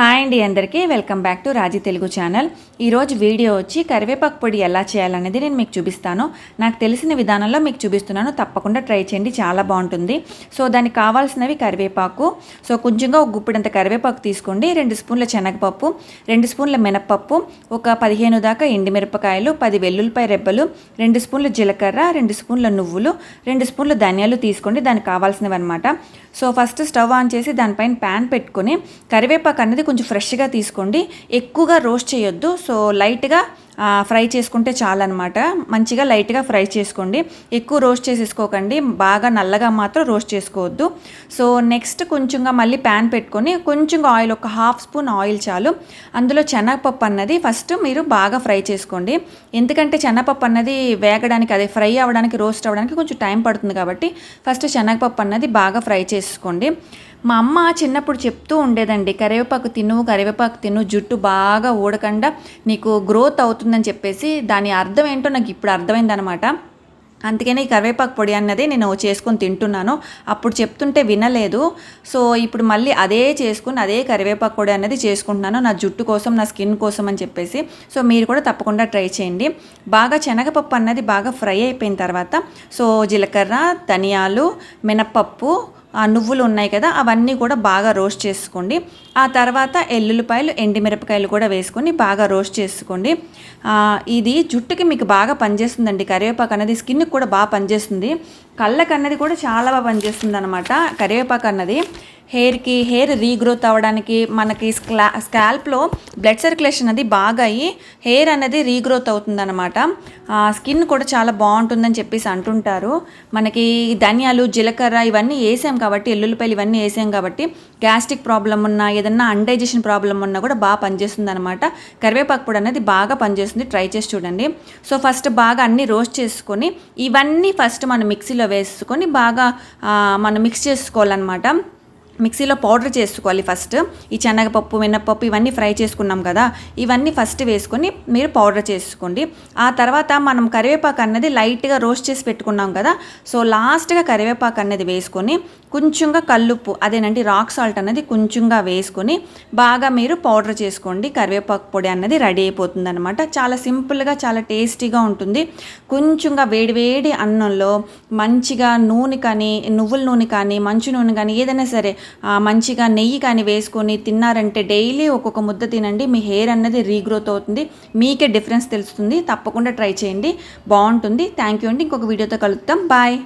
Hi అండి, అందరికీ welcome back to Raji Telugu channel. ఈరోజు వీడియో వచ్చి కరివేపాకు పొడి ఎలా చేయాలనేది నేను మీకు చూపిస్తాను. నాకు తెలిసిన విధానంలో మీకు చూపిస్తున్నాను, తప్పకుండా ట్రై చేయండి, చాలా బాగుంటుంది. సో దానికి కావాల్సినవి కరివేపాకు. సో కొంచెంగా ఒక గుప్పిడంత కరివేపాకు తీసుకోండి, 2 స్పూన్ల శనగపప్పు, 2 స్పూన్ల మినప్పప్పు, ఒక 15 దాకా ఎండుమిరపకాయలు, 10 వెల్లుల్లిపాయ రెబ్బలు, 2 స్పూన్ల జీలకర్ర, 2 స్పూన్ల నువ్వులు, 2 స్పూన్ల ధనియాలు తీసుకోండి. దానికి కావాల్సినవి అనమాట. సో ఫస్ట్ స్టవ్ ఆన్ చేసి దానిపైన ప్యాన్ పెట్టుకొని కరివేపాకు అనేది కొంచెం ఫ్రెష్గా తీసుకోండి. ఎక్కువగా రోస్ట్ చేయొద్దు. సో లైట్గా ఫ్రై చేసుకుంటే చాలన్నమాట. మంచిగా లైట్గా ఫ్రై చేసుకోండి, ఎక్కువ రోస్ట్ చేసేసుకోకండి, బాగా నల్లగా మాత్రం రోస్ట్ చేసుకోవద్దు. సో నెక్స్ట్ కొంచెంగా మళ్ళీ ప్యాన్ పెట్టుకొని కొంచెంగా ఆయిల్, ఒక 1/2 స్పూన్ ఆయిల్ చాలు. అందులో శనగపప్పు అన్నది ఫస్ట్ మీరు బాగా ఫ్రై చేసుకోండి. ఎందుకంటే శనగపప్పు అన్నది వేగడానికి, అదే ఫ్రై అవ్వడానికి, రోస్ట్ అవ్వడానికి కొంచెం టైం పడుతుంది కాబట్టి ఫస్ట్ శనగపప్పు అన్నది బాగా ఫ్రై చేసుకోండి. మా అమ్మ చిన్నప్పుడు చెప్తూ ఉండేదండి, కరివేపాకు తిను, జుట్టు బాగా ఊడకుండా నీకు గ్రోత్ అవుతుందని చెప్పేసి. దాని అర్థం ఏంటో నాకు ఇప్పుడు అర్థమైందనమాట. అందుకనే ఈ కరివేపాకు పొడి అన్నది నేను చేసుకొని తింటున్నాను. అప్పుడు చెప్తుంటే వినలేదు. సో ఇప్పుడు మళ్ళీ అదే చేసుకుని అదే కరివేపాకు పొడి అన్నది చేసుకుంటున్నాను, నా జుట్టు కోసం, నా స్కిన్ కోసం అని చెప్పేసి. సో మీరు కూడా తప్పకుండా ట్రై చేయండి. బాగా శనగపప్పు అన్నది బాగా ఫ్రై అయిపోయిన తర్వాత సో జీలకర్ర, ధనియాలు, మినప్పప్పు, నువ్వులు ఉన్నాయి కదా, అవన్నీ కూడా బాగా రోస్ట్ చేసుకోండి. ఆ తర్వాత ఎల్లుల్లిపాయలు, ఎండుమిరపకాయలు కూడా వేసుకొని బాగా రోస్ట్ చేసుకోండి. ఇది జుట్టుకి మీకు బాగా పనిచేస్తుందండి. కరివేపాకు అనేది స్కిన్కి కూడా బాగా పనిచేస్తుంది, కళ్ళకు అన్నది కూడా చాలా బాగా పనిచేస్తుంది అనమాట. కరివేపాకు అన్నది హెయిర్ రీగ్రోత్ అవ్వడానికి, మనకి స్కాల్ప్లో బ్లడ్ సర్క్యులేషన్ అది బాగా అయ్యి హెయిర్ అనేది రీగ్రోత్ అవుతుందన్నమాట. స్కిన్ కూడా చాలా బాగుంటుందని చెప్పేసి అంటుంటారు. మనకి ధనియాలు, జీలకర్ర ఇవన్నీ వేసాం కాబట్టి, ఎల్లుల్లిపాయలు ఇవన్నీ వేసాం కాబట్టి గ్యాస్ట్రిక్ ప్రాబ్లం ఉన్నా, ఏదన్నా అన్డైజెషన్ ప్రాబ్లం ఉన్నా కూడా బాగా పనిచేస్తుంది అనమాట. కరివేపాకు పొడి అనేది బాగా పనిచేస్తుంది, ట్రై చేసి చూడండి. సో ఫస్ట్ బాగా అన్నీ రోస్ట్ చేసుకొని ఇవన్నీ ఫస్ట్ మనం మిక్సీలో వేసుకొని బాగా మనం మిక్స్ చేసుకోవాలన్నమాట. మిక్సీలో పౌడర్ చేసుకోవాలి ఫస్ట్. ఈ శనగపప్పు, మినప్పప్పు ఇవన్నీ ఫ్రై చేసుకున్నాం కదా, ఇవన్నీ ఫస్ట్ వేసుకొని మీరు పౌడర్ చేసుకోండి. ఆ తర్వాత మనం కరివేపాకు అన్నది లైట్గా రోస్ట్ చేసి పెట్టుకున్నాం కదా, సో లాస్ట్గా కరివేపాకు అన్నది వేసుకొని కొంచెంగా కల్లుప్పు, అదేనండి రాక్ సాల్ట్ అన్నది కొంచెంగా వేసుకొని బాగా మీరు పౌడర్ చేసుకోండి. కరివేపాకు పొడి అన్నది రెడీ అయిపోతుంది అనమాట. చాలా సింపుల్గా, చాలా టేస్టీగా ఉంటుంది. కొంచెంగా వేడివేడి అన్నంలో మంచిగా నూనె కానీ, నువ్వుల నూనె కానీ, మంచు నూనె కానీ, ఏదైనా సరే మంచిగా నెయ్యి కానీ వేసుకొని తిన్నారంటే డైలీ ఒక్కొక్క ముద్ద తినండి. మీ హెయిర్ అన్నది రీగ్రోత్ అవుతుంది, మీకే డిఫరెన్స్ తెలుస్తుంది. తప్పకుండా ట్రై చేయండి, బాగుంటుంది. థ్యాంక్ యూ అండి. ఇంకొక వీడియోతో కలుద్దాం. బాయ్.